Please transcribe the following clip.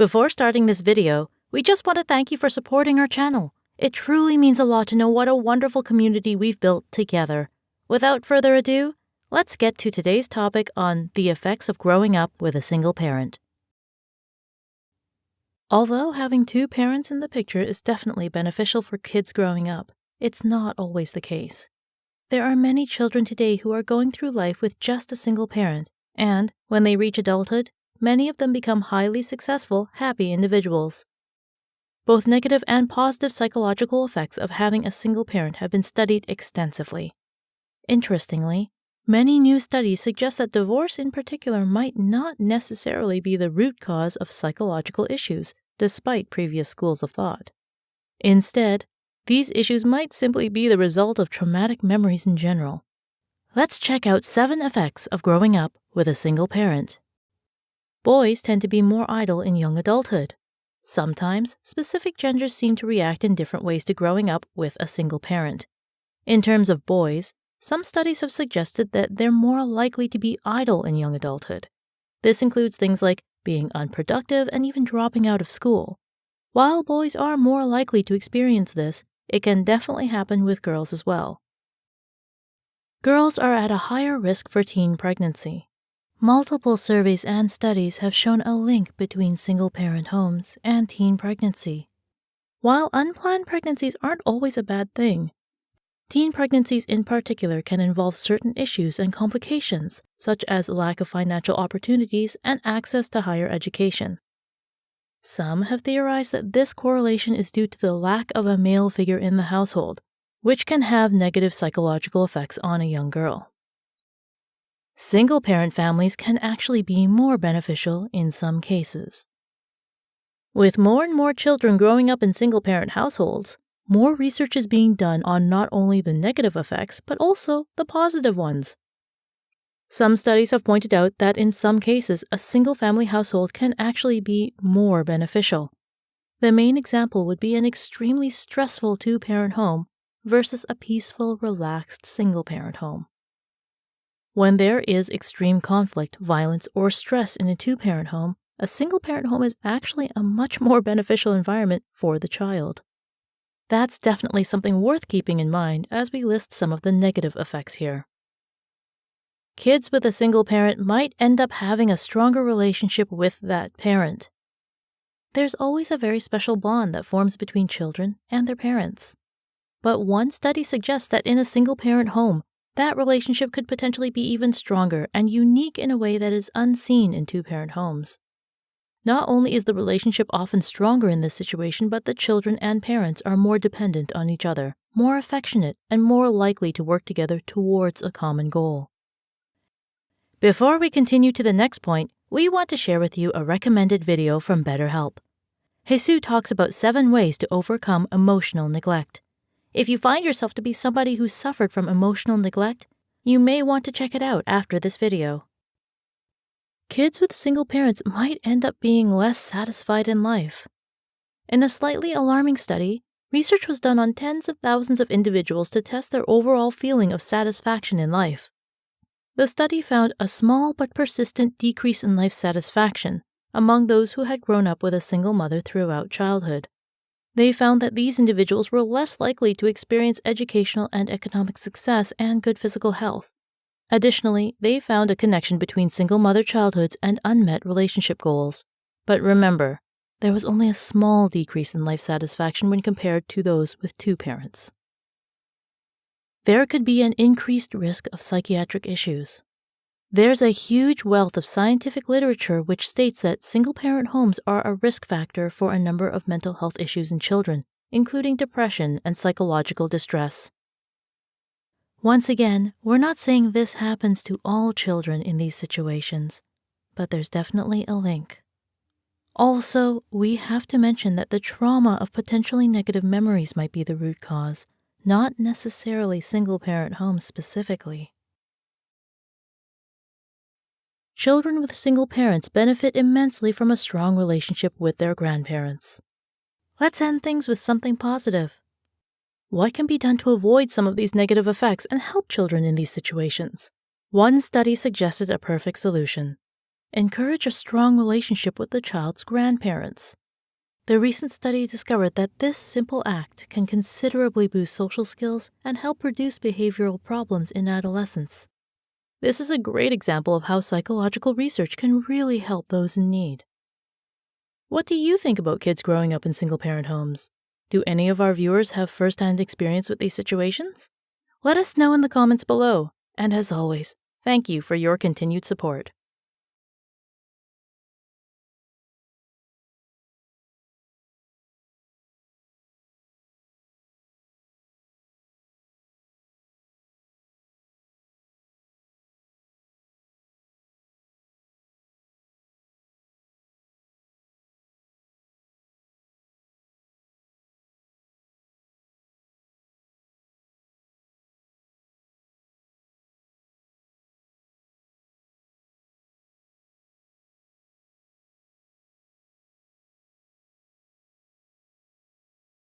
Before starting this video, we just want to thank you for supporting our channel. It truly means a lot to know what a wonderful community we've built together. Without further ado, let's get to today's topic on the effects of growing up with a single parent. Although having two parents in the picture is definitely beneficial for kids growing up, it's not always the case. There are many children today who are going through life with just a single parent, and when they reach adulthood, many of them become highly successful, happy individuals. Both negative and positive psychological effects of having a single parent have been studied extensively. Interestingly, many new studies suggest that divorce in particular might not necessarily be the root cause of psychological issues, despite previous schools of thought. Instead, these issues might simply be the result of traumatic memories in general. Let's check out 7 effects of growing up with a single parent. Boys tend to be more idle in young adulthood. Sometimes, specific genders seem to react in different ways to growing up with a single parent. In terms of boys, some studies have suggested that they're more likely to be idle in young adulthood. This includes things like being unproductive and even dropping out of school. While boys are more likely to experience this, it can definitely happen with girls as well. Girls are at a higher risk for teen pregnancy. Multiple surveys and studies have shown a link between single-parent homes and teen pregnancy. While unplanned pregnancies aren't always a bad thing, teen pregnancies in particular can involve certain issues and complications, such as lack of financial opportunities and access to higher education. Some have theorized that this correlation is due to the lack of a male figure in the household, which can have negative psychological effects on a young girl. Single-parent families can actually be more beneficial in some cases. With more and more children growing up in single-parent households, more research is being done on not only the negative effects, but also the positive ones. Some studies have pointed out that in some cases, a single-family household can actually be more beneficial. The main example would be an extremely stressful two-parent home versus a peaceful, relaxed single-parent home. When there is extreme conflict, violence, or stress in a two-parent home, a single-parent home is actually a much more beneficial environment for the child. That's definitely something worth keeping in mind as we list some of the negative effects here. Kids with a single parent might end up having a stronger relationship with that parent. There's always a very special bond that forms between children and their parents. But one study suggests that in a single-parent home, that relationship could potentially be even stronger and unique in a way that is unseen in two-parent homes. Not only is the relationship often stronger in this situation, but the children and parents are more dependent on each other, more affectionate, and more likely to work together towards a common goal. Before we continue to the next point, we want to share with you a recommended video from BetterHelp. Jesus talks about 7 ways to overcome emotional neglect. If you find yourself to be somebody who suffered from emotional neglect, you may want to check it out after this video. Kids with single parents might end up being less satisfied in life. In a slightly alarming study, research was done on tens of thousands of individuals to test their overall feeling of satisfaction in life. The study found a small but persistent decrease in life satisfaction among those who had grown up with a single mother throughout childhood. They found that these individuals were less likely to experience educational and economic success and good physical health. Additionally, they found a connection between single mother childhoods and unmet relationship goals. But remember, there was only a small decrease in life satisfaction when compared to those with 2 parents. There could be an increased risk of psychiatric issues. There's a huge wealth of scientific literature which states that single-parent homes are a risk factor for a number of mental health issues in children, including depression and psychological distress. Once again, we're not saying this happens to all children in these situations, but there's definitely a link. Also, we have to mention that the trauma of potentially negative memories might be the root cause, not necessarily single-parent homes specifically. Children with single parents benefit immensely from a strong relationship with their grandparents. Let's end things with something positive. What can be done to avoid some of these negative effects and help children in these situations? One study suggested a perfect solution. Encourage a strong relationship with the child's grandparents. The recent study discovered that this simple act can considerably boost social skills and help reduce behavioral problems in adolescence. This is a great example of how psychological research can really help those in need. What do you think about kids growing up in single-parent homes? Do any of our viewers have first-hand experience with these situations? Let us know in the comments below. And as always, thank you for your continued support.